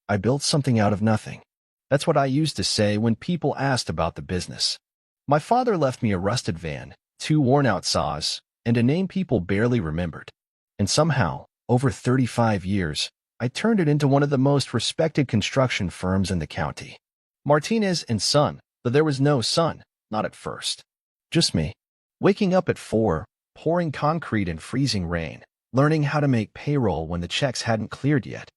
I built something out of nothing. That's what I used to say when people asked about the business. My father left me a rusted van, two worn-out saws, and a name people barely remembered. And somehow, over 35 years, I turned it into one of the most respected construction firms in the county. Martinez and Son, but there was no son, not at first. Just me. Waking up at 4, pouring concrete in freezing rain, learning how to make payroll when the checks hadn't cleared yet.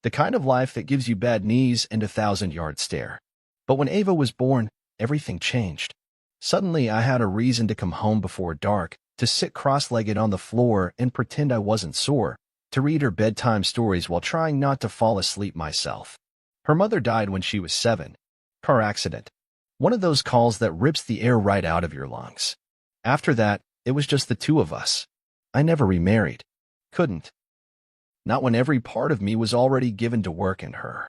The kind of life that gives you bad knees and a 1,000-yard stare. But when Ava was born, everything changed. Suddenly, I had a reason to come home before dark, to sit cross-legged on the floor and pretend I wasn't sore, to read her bedtime stories while trying not to fall asleep myself. Her mother died when she was 7. Car accident. One of those calls that rips the air right out of your lungs. After that, it was just the two of us. I never remarried. Couldn't. Not when every part of me was already given to work and her.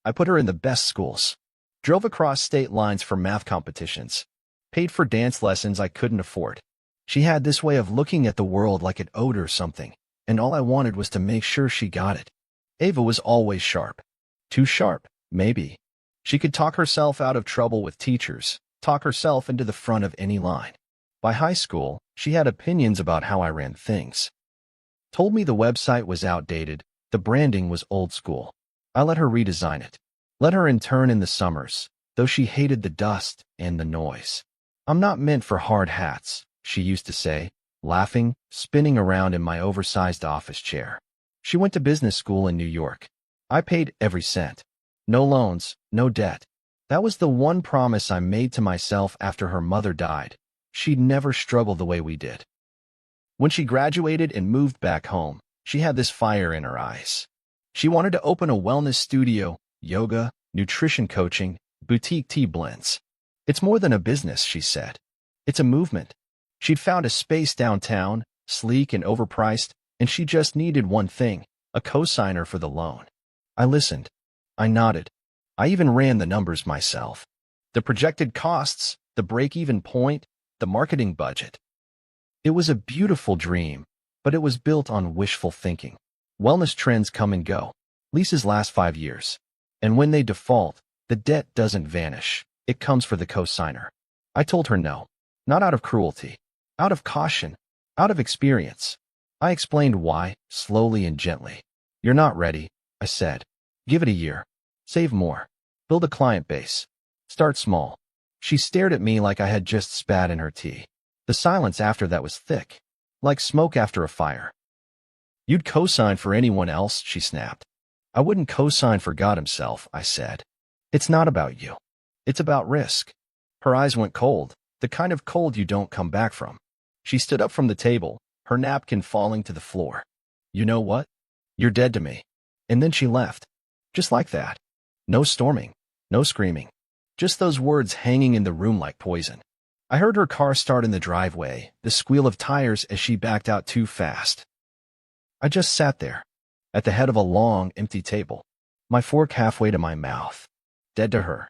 I put her in the best schools. Drove across state lines for math competitions. Paid for dance lessons I couldn't afford. She had this way of looking at the world like it owed her something, and all I wanted was to make sure she got it. Ava was always sharp. Too sharp, maybe. She could talk herself out of trouble with teachers, talk herself into the front of any line. By high school, she had opinions about how I ran things. Told me the website was outdated, the branding was old school. I let her redesign it. Let her intern in the summers, though she hated the dust and the noise. I'm not meant for hard hats, she used to say, laughing, spinning around in my oversized office chair. She went to business school in New York. I paid every cent. No loans, no debt. That was the one promise I made to myself after her mother died. She'd never struggle the way we did. When she graduated and moved back home, she had this fire in her eyes. She wanted to open a wellness studio, yoga, nutrition coaching, boutique tea blends. It's more than a business, she said. It's a movement. She'd found a space downtown, sleek and overpriced, and she just needed one thing, a co-signer for the loan. I listened. I nodded. I even ran the numbers myself. The projected costs, the break-even point, the marketing budget. It was a beautiful dream, but it was built on wishful thinking. Wellness trends come and go. Leases last 5 years. And when they default, the debt doesn't vanish. It comes for the co-signer. I told her no. Not out of cruelty. Out of caution. Out of experience. I explained why, slowly and gently. You're not ready, I said. Give it a year. Save more. Build a client base. Start small. She stared at me like I had just spat in her tea. The silence after that was thick, like smoke after a fire. You'd co-sign for anyone else, she snapped. I wouldn't co-sign for God himself, I said. It's not about you. It's about risk. Her eyes went cold, the kind of cold you don't come back from. She stood up from the table, her napkin falling to the floor. You know what? You're dead to me. And then she left. Just like that. No storming. No screaming. Just those words hanging in the room like poison. I heard her car start in the driveway, the squeal of tires as she backed out too fast. I just sat there, at the head of a long, empty table, my fork halfway to my mouth. Dead to her.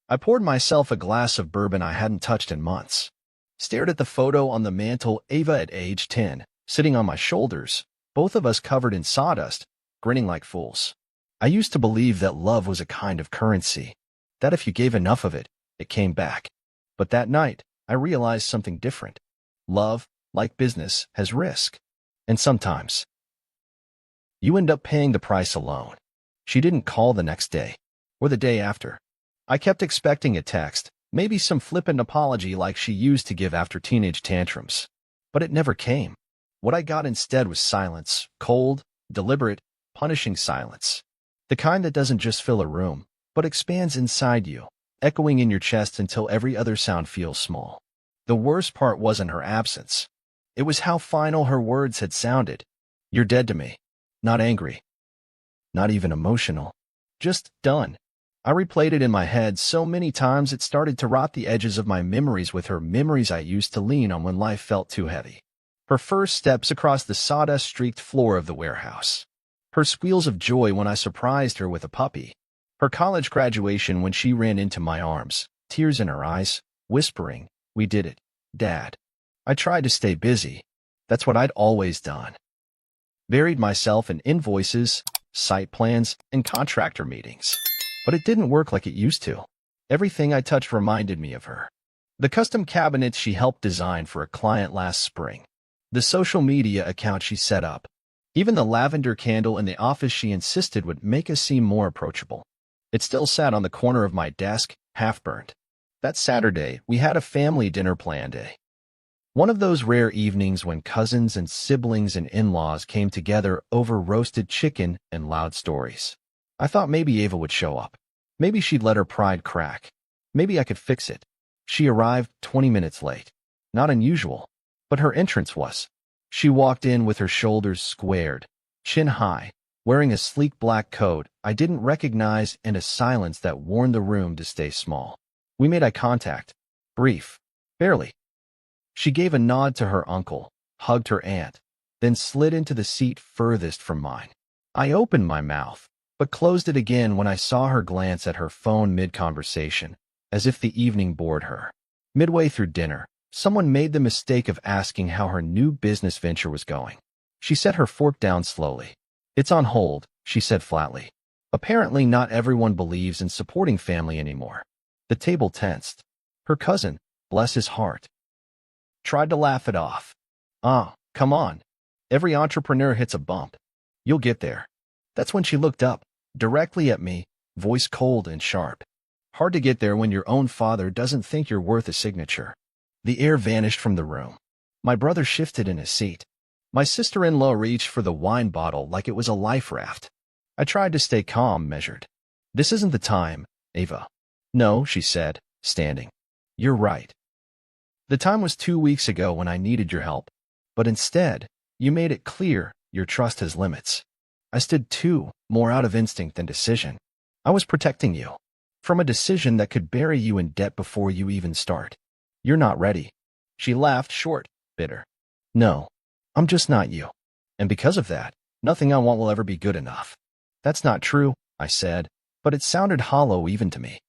I poured myself a glass of bourbon I hadn't touched in months. Stared at the photo on the mantle, Ava at age 10, sitting on my shoulders, both of us covered in sawdust, grinning like fools. I used to believe that love was a kind of currency, that if you gave enough of it, it came back. But that night, I realized something different. Love, like business, has risk. And sometimes, you end up paying the price alone. She didn't call the next day, or the day after. I kept expecting a text, maybe some flippant apology like she used to give after teenage tantrums. But it never came. What I got instead was silence, cold, deliberate, punishing silence. The kind that doesn't just fill a room, but expands inside you, echoing in your chest until every other sound feels small. The worst part wasn't her absence. It was how final her words had sounded. You're dead to me. Not angry. Not even emotional. Just done. I replayed it in my head so many times it started to rot the edges of my memories with her, memories I used to lean on when life felt too heavy. Her first steps across the sawdust-streaked floor of the warehouse. Her squeals of joy when I surprised her with a puppy. Her college graduation when she ran into my arms, tears in her eyes, whispering, "We did it, Dad." I tried to stay busy. That's what I'd always done. Buried myself in invoices, site plans, and contractor meetings. But it didn't work like it used to. Everything I touched reminded me of her. The custom cabinets she helped design for a client last spring. The social media account she set up. Even the lavender candle in the office she insisted would make us seem more approachable. It still sat on the corner of my desk, half-burned. That Saturday, we had a family dinner planned. One of those rare evenings when cousins and siblings and in-laws came together over roasted chicken and loud stories. I thought maybe Ava would show up. Maybe she'd let her pride crack. Maybe I could fix it. She arrived 20 minutes late. Not unusual, but her entrance was. She walked in with her shoulders squared, chin high, wearing a sleek black coat I didn't recognize and a silence that warned the room to stay small. We made eye contact. Brief. Barely. She gave a nod to her uncle, hugged her aunt, then slid into the seat furthest from mine. I opened my mouth, but closed it again when I saw her glance at her phone mid-conversation, as if the evening bored her. Midway through dinner, someone made the mistake of asking how her new business venture was going. She set her fork down slowly. "It's on hold," she said flatly. Apparently not everyone believes in supporting family anymore. The table tensed. Her cousin, bless his heart, tried to laugh it off. Come on. Every entrepreneur hits a bump. You'll get there." That's when she looked up, directly at me, voice cold and sharp. Hard to get there when your own father doesn't think you're worth a signature. The air vanished from the room. My brother shifted in his seat. My sister-in-law reached for the wine bottle like it was a life raft. I tried to stay calm, measured. "This isn't the time, Ava." "No," she said, standing. "You're right. The time was 2 weeks ago when I needed your help. But instead, you made it clear your trust has limits." I stood more out of instinct than decision. I was protecting you from a decision that could bury you in debt before you even start. "You're not ready." She laughed short, bitter. "No, I'm just not you. And because of that, nothing I want will ever be good enough." "That's not true," I said, but it sounded hollow even to me.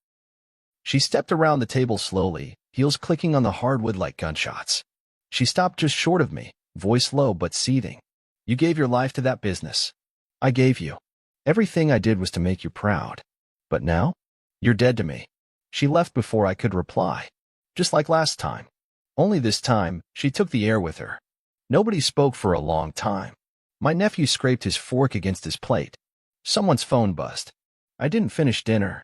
She stepped around the table slowly, heels clicking on the hardwood like gunshots. She stopped just short of me, voice low but seething. "You gave your life to that business. I gave you. Everything I did was to make you proud. But now, you're dead to me." She left before I could reply. Just like last time. Only this time, she took the air with her. Nobody spoke for a long time. My nephew scraped his fork against his plate. Someone's phone buzzed. I didn't finish dinner.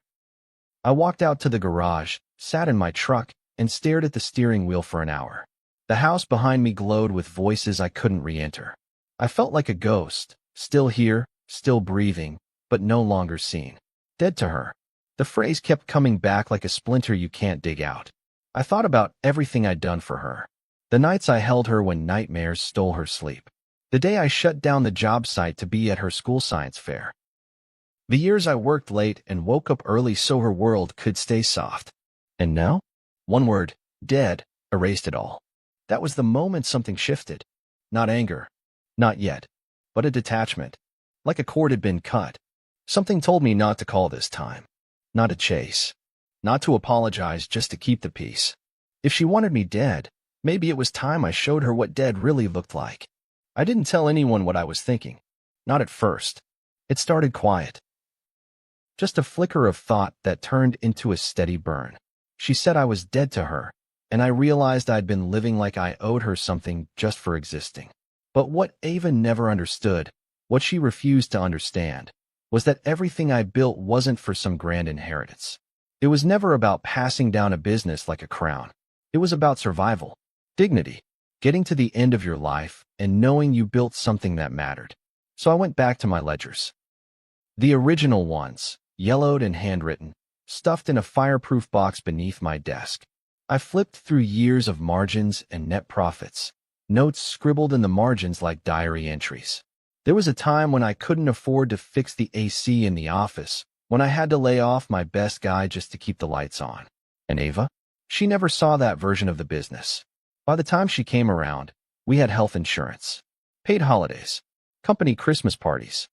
I walked out to the garage, sat in my truck, and stared at the steering wheel for an hour. The house behind me glowed with voices I couldn't re-enter. I felt like a ghost, still here, still breathing, but no longer seen. Dead to her. The phrase kept coming back like a splinter you can't dig out. I thought about everything I'd done for her. The nights I held her when nightmares stole her sleep. The day I shut down the job site to be at her school science fair. The years I worked late and woke up early so her world could stay soft. And now? One word, dead, erased it all. That was the moment something shifted. Not anger. Not yet. But a detachment. Like a cord had been cut. Something told me not to call this time. Not to chase. Not to apologize just to keep the peace. If she wanted me dead, maybe it was time I showed her what dead really looked like. I didn't tell anyone what I was thinking. Not at first. It started quiet. Just a flicker of thought that turned into a steady burn. She said I was dead to her, and I realized I'd been living like I owed her something just for existing. But what Ava never understood, what she refused to understand, was that everything I built wasn't for some grand inheritance. It was never about passing down a business like a crown. It was about survival, dignity, getting to the end of your life and knowing you built something that mattered. So I went back to my ledgers. The original ones, yellowed and handwritten, stuffed in a fireproof box beneath my desk. I flipped through years of margins and net profits, notes scribbled in the margins like diary entries. There was a time when I couldn't afford to fix the AC in the office, when I had to lay off my best guy just to keep the lights on. And Ava? She never saw that version of the business. By the time she came around, we had health insurance, paid holidays, company Christmas parties.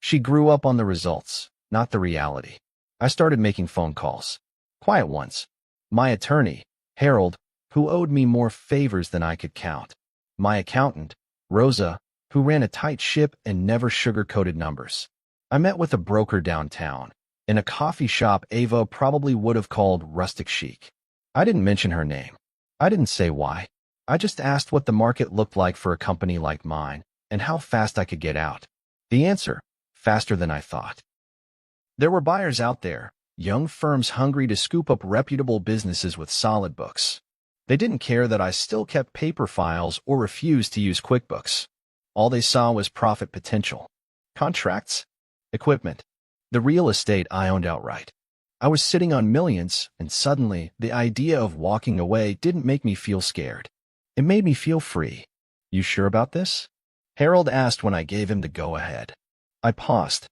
She grew up on the results, not the reality. I started making phone calls. Quiet ones. My attorney, Harold, who owed me more favors than I could count. My accountant, Rosa, who ran a tight ship and never sugar-coated numbers. I met with a broker downtown, in a coffee shop Ava probably would have called rustic chic. I didn't mention her name. I didn't say why. I just asked what the market looked like for a company like mine and how fast I could get out. The answer, faster than I thought. There were buyers out there, young firms hungry to scoop up reputable businesses with solid books. They didn't care that I still kept paper files or refused to use QuickBooks. All they saw was profit potential. Contracts, equipment, the real estate I owned outright. I was sitting on millions, and suddenly the idea of walking away didn't make me feel scared. It made me feel free. You sure about this? Harold asked when I gave him the go-ahead. I paused.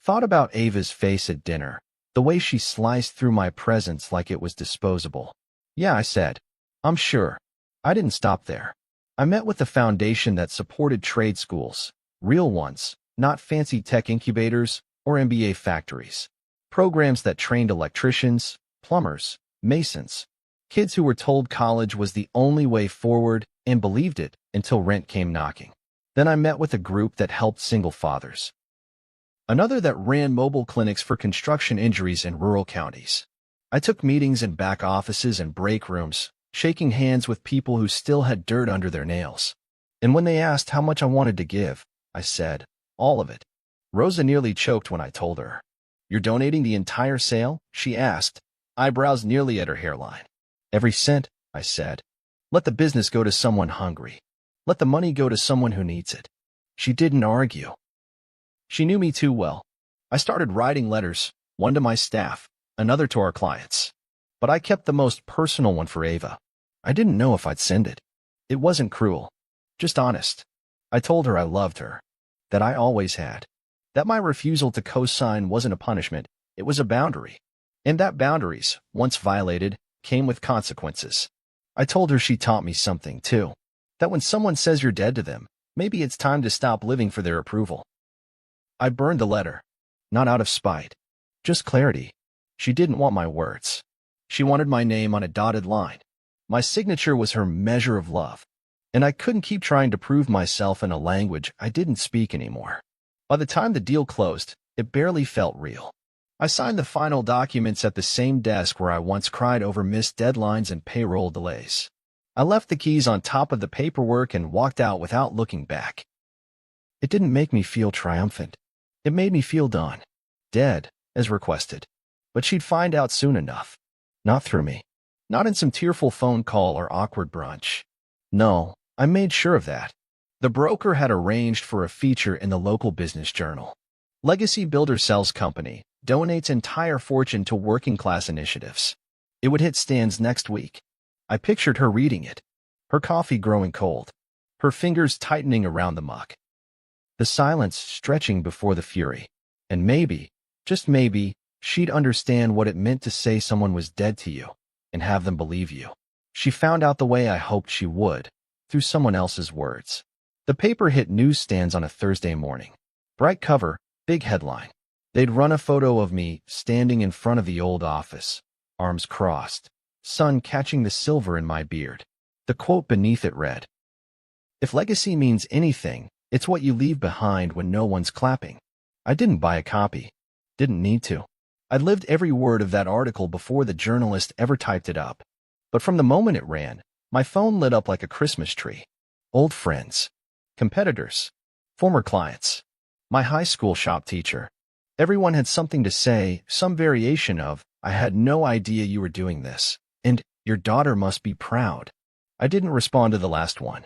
Thought about Ava's face at dinner, the way she sliced through my presents like it was disposable. Yeah, I said. I'm sure. I didn't stop there. I met with the foundation that supported trade schools, real ones, not fancy tech incubators or MBA factories. Programs that trained electricians, plumbers, masons, kids who were told college was the only way forward and believed it until rent came knocking. Then I met with a group that helped single fathers. Another that ran mobile clinics for construction injuries in rural counties. I took meetings in back offices and break rooms, shaking hands with people who still had dirt under their nails. And when they asked how much I wanted to give, I said, all of it. Rosa nearly choked when I told her. You're donating the entire sale? She asked, eyebrows nearly at her hairline. Every cent, I said. Let the business go to someone hungry. Let the money go to someone who needs it. She didn't argue. She knew me too well. I started writing letters, one to my staff, another to our clients. But I kept the most personal one for Ava. I didn't know if I'd send it. It wasn't cruel, just honest. I told her I loved her, that I always had, that my refusal to co-sign wasn't a punishment, it was a boundary. And that boundaries, once violated, came with consequences. I told her she taught me something, too. That when someone says you're dead to them, maybe it's time to stop living for their approval. I burned the letter. Not out of spite. Just clarity. She didn't want my words. She wanted my name on a dotted line. My signature was her measure of love. And I couldn't keep trying to prove myself in a language I didn't speak anymore. By the time the deal closed, it barely felt real. I signed the final documents at the same desk where I once cried over missed deadlines and payroll delays. I left the keys on top of the paperwork and walked out without looking back. It didn't make me feel triumphant. It made me feel done. Dead, as requested. But she'd find out soon enough. Not through me. Not in some tearful phone call or awkward brunch. No, I made sure of that. The broker had arranged for a feature in the local business journal. Legacy Builder Sells Company donates entire fortune to working-class initiatives. It would hit stands next week. I pictured her reading it, her coffee growing cold, her fingers tightening around the mug. The silence stretching before the fury. And maybe, just maybe, she'd understand what it meant to say someone was dead to you and have them believe you. She found out the way I hoped she would, through someone else's words. The paper hit newsstands on a Thursday morning. Bright cover, big headline. They'd run a photo of me standing in front of the old office, arms crossed, sun catching the silver in my beard. The quote beneath it read, "If legacy means anything, it's what you leave behind when no one's clapping." I didn't buy a copy. Didn't need to. I'd lived every word of that article before the journalist ever typed it up. But from the moment it ran, my phone lit up like a Christmas tree. Old friends. Competitors. Former clients. My high school shop teacher. Everyone had something to say, some variation of, "I had no idea you were doing this," and "Your daughter must be proud." I didn't respond to the last one.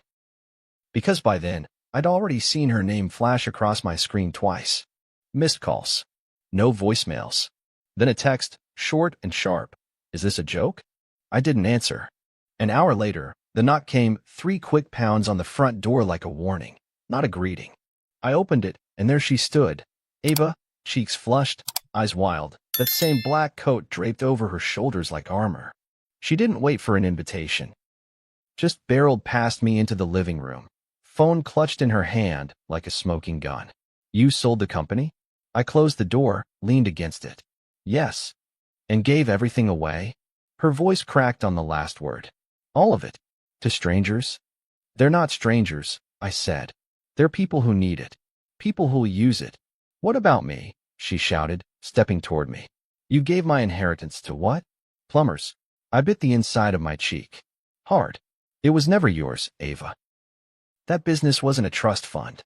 Because by then, I'd already seen her name flash across my screen twice. Missed calls. No voicemails. Then a text, short and sharp. "Is this a joke?" I didn't answer. An hour later, the knock came, 3 quick pounds on the front door like a warning, not a greeting. I opened it, and there she stood. Ava, cheeks flushed, eyes wild, that same black coat draped over her shoulders like armor. She didn't wait for an invitation. Just barreled past me into the living room, phone clutched in her hand like a smoking gun. "You sold the company?" I closed the door, leaned against it. "Yes." "And gave everything away?" Her voice cracked on the last word. "All of it? To strangers?" "They're not strangers," I said. "They're people who need it. People who'll use it. What about me? She shouted, stepping toward me. You gave my inheritance to what? Plumbers. I bit the inside of my cheek. Hard. It was never yours, Ava. That business wasn't a trust fund.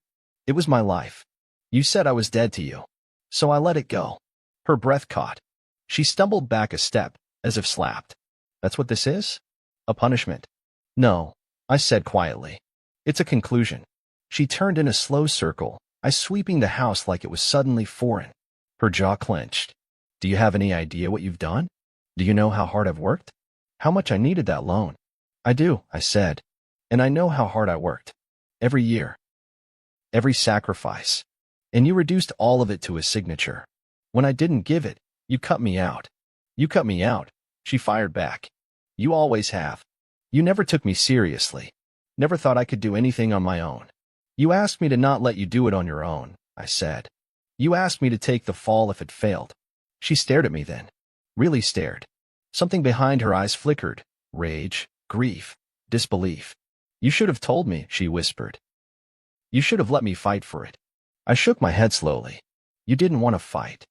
It was my life. You said I was dead to you. So I let it go. Her breath caught. She stumbled back a step, as if slapped. That's what this is? A punishment? No, I said quietly. It's a conclusion. She turned in a slow circle, I sweeping the house like it was suddenly foreign. Her jaw clenched. Do you have any idea what you've done? Do you know how hard I've worked? How much I needed that loan? I do, I said. And I know how hard I worked. Every year. Every sacrifice. And you reduced all of it to a signature. When I didn't give it, you cut me out. You cut me out, she fired back. You always have. You never took me seriously. Never thought I could do anything on my own. You asked me to not let you do it on your own, I said. You asked me to take the fall if it failed. She stared at me then. Really stared. Something behind her eyes flickered. Rage, grief, disbelief. You should have told me, she whispered. You should have let me fight for it. I shook my head slowly. You didn't want to fight.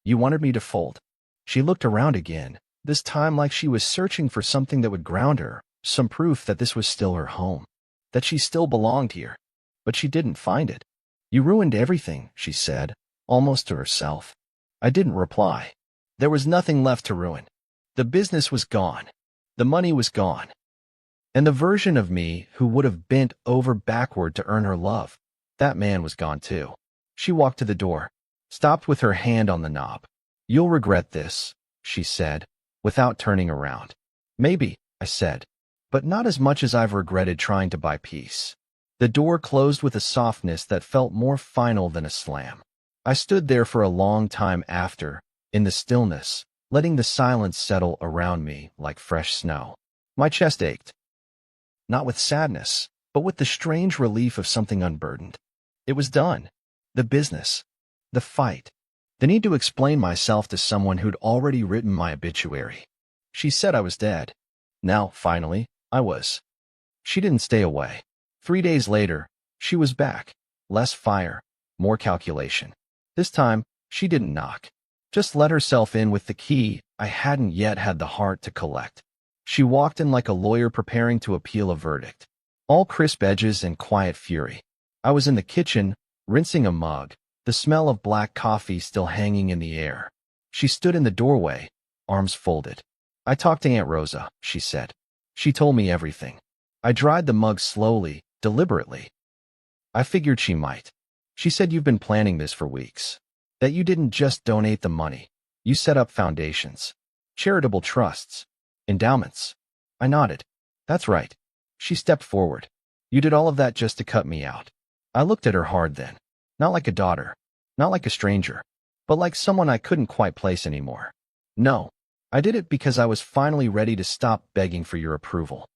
You wanted me to fold. She looked around again, this time like she was searching for something that would ground her, some proof that this was still her home, that she still belonged here. But she didn't find it. You ruined everything, she said, almost to herself. I didn't reply. There was nothing left to ruin. The business was gone. The money was gone. And the version of me who would have bent over backward to earn her love, that man was gone too. She walked to the door, stopped with her hand on the knob. You'll regret this, she said, without turning around. Maybe, I said, but not as much as I've regretted trying to buy peace. The door closed with a softness that felt more final than a slam. I stood there for a long time after, in the stillness, letting the silence settle around me like fresh snow. My chest ached. Not with sadness, but with the strange relief of something unburdened. It was done. The business. The fight. The need to explain myself to someone who'd already written my obituary. She said I was dead. Now, finally, I was. She didn't stay away. 3 days later, she was back. Less fire, more calculation. This time, she didn't knock. Just let herself in with the key I hadn't yet had the heart to collect. She walked in like a lawyer preparing to appeal a verdict. All crisp edges and quiet fury. I was in the kitchen, rinsing a mug, the smell of black coffee still hanging in the air. She stood in the doorway, arms folded. I talked to Aunt Rosa, she said. She told me everything. I dried the mug slowly, deliberately. I figured she might. She said you've been planning this for weeks. That you didn't just donate the money. You set up foundations, charitable trusts, endowments. I nodded. That's right. She stepped forward. You did all of that just to cut me out. I looked at her hard then. Not like a daughter, not like a stranger, but like someone I couldn't quite place anymore. No, I did it because I was finally ready to stop begging for your approval.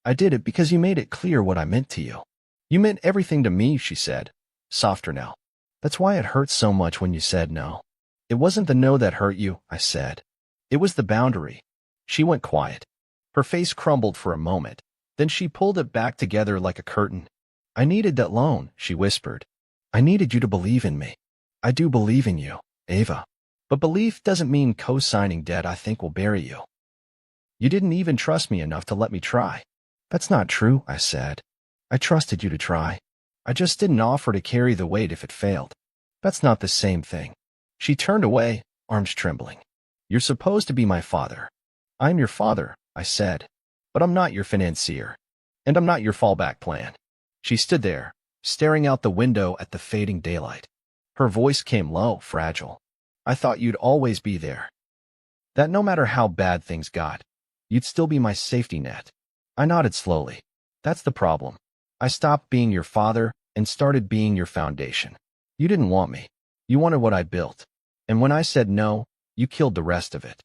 I did it because you made it clear what I meant to you. You meant everything to me, she said, softer now. That's why it hurt so much when you said no. It wasn't the no that hurt you, I said. It was the boundary. She went quiet. Her face crumbled for a moment. Then she pulled it back together like a curtain. I needed that loan, she whispered. I needed you to believe in me. I do believe in you, Ava. But belief doesn't mean co-signing debt I think will bury you. You didn't even trust me enough to let me try. That's not true, I said. I trusted you to try. I just didn't offer to carry the weight if it failed. That's not the same thing. She turned away, arms trembling. You're supposed to be my father. I'm your father, I said. But I'm not your financier. And I'm not your fallback plan. She stood there, staring out the window at the fading daylight. Her voice came low, fragile. I thought you'd always be there. That no matter how bad things got, you'd still be my safety net. I nodded slowly. That's the problem. I stopped being your father and started being your foundation. You didn't want me. You wanted what I built. And when I said no, you killed the rest of it.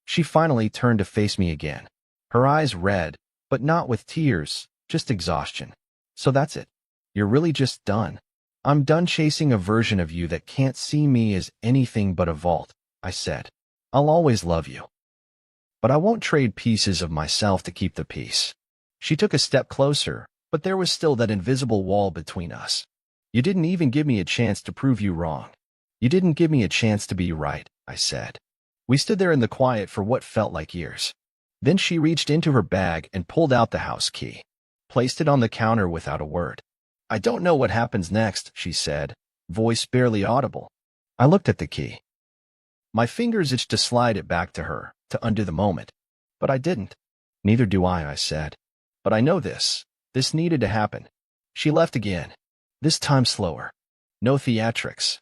She finally turned to face me again. Her eyes red, but not with tears, just exhaustion. So that's it. You're really just done. I'm done chasing a version of you that can't see me as anything but a vault, I said. I'll always love you. But I won't trade pieces of myself to keep the peace. She took a step closer, but there was still that invisible wall between us. You didn't even give me a chance to prove you wrong. You didn't give me a chance to be right, I said. We stood there in the quiet for what felt like years. Then she reached into her bag and pulled out the house key, placed it on the counter without a word. I don't know what happens next, she said, voice barely audible. I looked at the key. My fingers itched to slide it back to her, to undo the moment. But I didn't. Neither do I said. But I know this. This needed to happen. She left again. This time slower. No theatrics.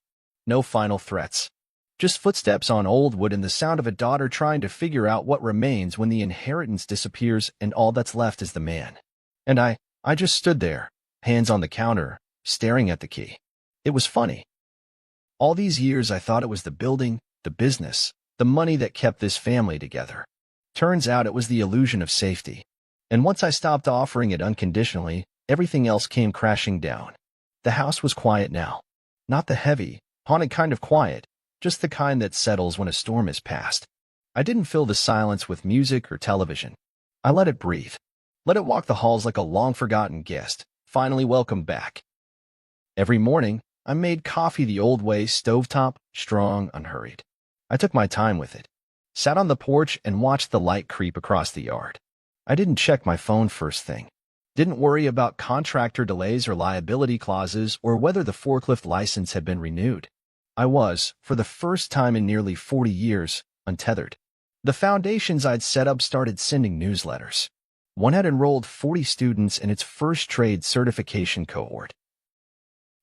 No final threats. Just footsteps on old wood and the sound of a daughter trying to figure out what remains when the inheritance disappears and all that's left is the man. And I just stood there, hands on the counter, staring at the key. It was funny. All these years I thought it was the building, the business, the money that kept this family together. Turns out it was the illusion of safety. And once I stopped offering it unconditionally, everything else came crashing down. The house was quiet now. Not the heavy, haunted kind of quiet, just the kind that settles when a storm is past. I didn't fill the silence with music or television. I let it breathe. Let it walk the halls like a long-forgotten guest, finally welcomed back. Every morning, I made coffee the old way, stovetop, strong, unhurried. I took my time with it. Sat on the porch and watched the light creep across the yard. I didn't check my phone first thing. Didn't worry about contractor delays or liability clauses or whether the forklift license had been renewed. I was, for the first time in nearly 40 years, untethered. The foundations I'd set up started sending newsletters. One had enrolled 40 students in its first trade certification cohort.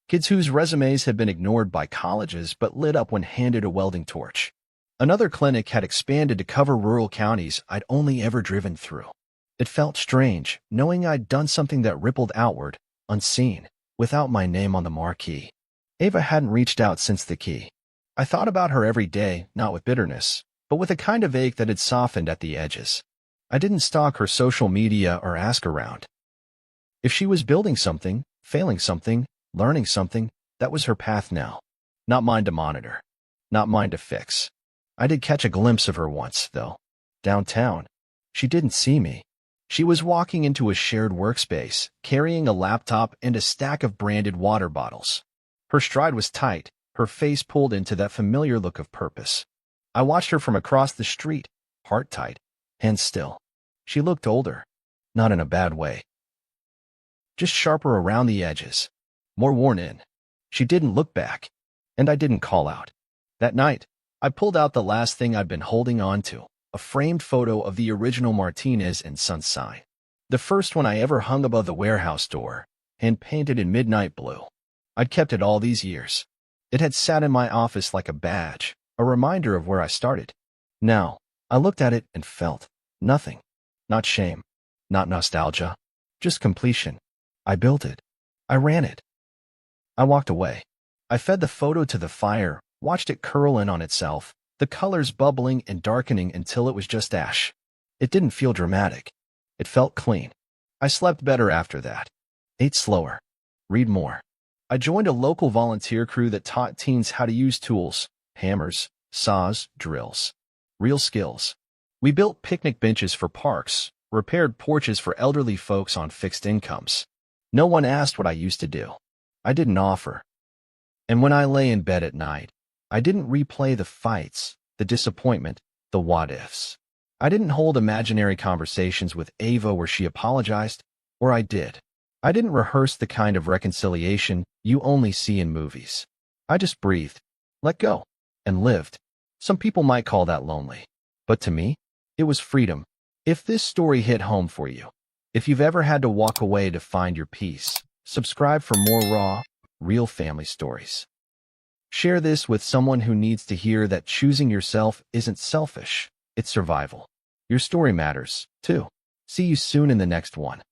Kids whose resumes had been ignored by colleges but lit up when handed a welding torch. Another clinic had expanded to cover rural counties I'd only ever driven through. It felt strange, knowing I'd done something that rippled outward, unseen, without my name on the marquee. Ava hadn't reached out since the key. I thought about her every day, not with bitterness, but with a kind of ache that had softened at the edges. I didn't stalk her social media or ask around. If she was building something, failing something, learning something, that was her path now. Not mine to monitor. Not mine to fix. I did catch a glimpse of her once, though. Downtown. She didn't see me. She was walking into a shared workspace, carrying a laptop and a stack of branded water bottles. Her stride was tight, her face pulled into that familiar look of purpose. I watched her from across the street, heart tight, hands still. She looked older. Not in a bad way. Just sharper around the edges. More worn in. She didn't look back. And I didn't call out. That night, I pulled out the last thing I'd been holding on to. A framed photo of the original Martinez and Sons sign. The first one I ever hung above the warehouse door, hand-painted in midnight blue. I'd kept it all these years. It had sat in my office like a badge, a reminder of where I started. Now, I looked at it and felt nothing. Not shame, not nostalgia, just completion. I built it. I ran it. I walked away. I fed the photo to the fire, watched it curl in on itself, the colors bubbling and darkening until it was just ash. It didn't feel dramatic. It felt clean. I slept better after that. Ate slower. Read more. I joined a local volunteer crew that taught teens how to use tools, hammers, saws, drills. Real skills. We built picnic benches for parks, repaired porches for elderly folks on fixed incomes. No one asked what I used to do. I didn't offer. And when I lay in bed at night, I didn't replay the fights, the disappointment, the what-ifs. I didn't hold imaginary conversations with Ava where she apologized, or I did. I didn't rehearse the kind of reconciliation you only see in movies. I just breathed, let go, and lived. Some people might call that lonely. But to me, it was freedom. If this story hit home for you, if you've ever had to walk away to find your peace, subscribe for more raw, real family stories. Share this with someone who needs to hear that choosing yourself isn't selfish, it's survival. Your story matters, too. See you soon in the next one.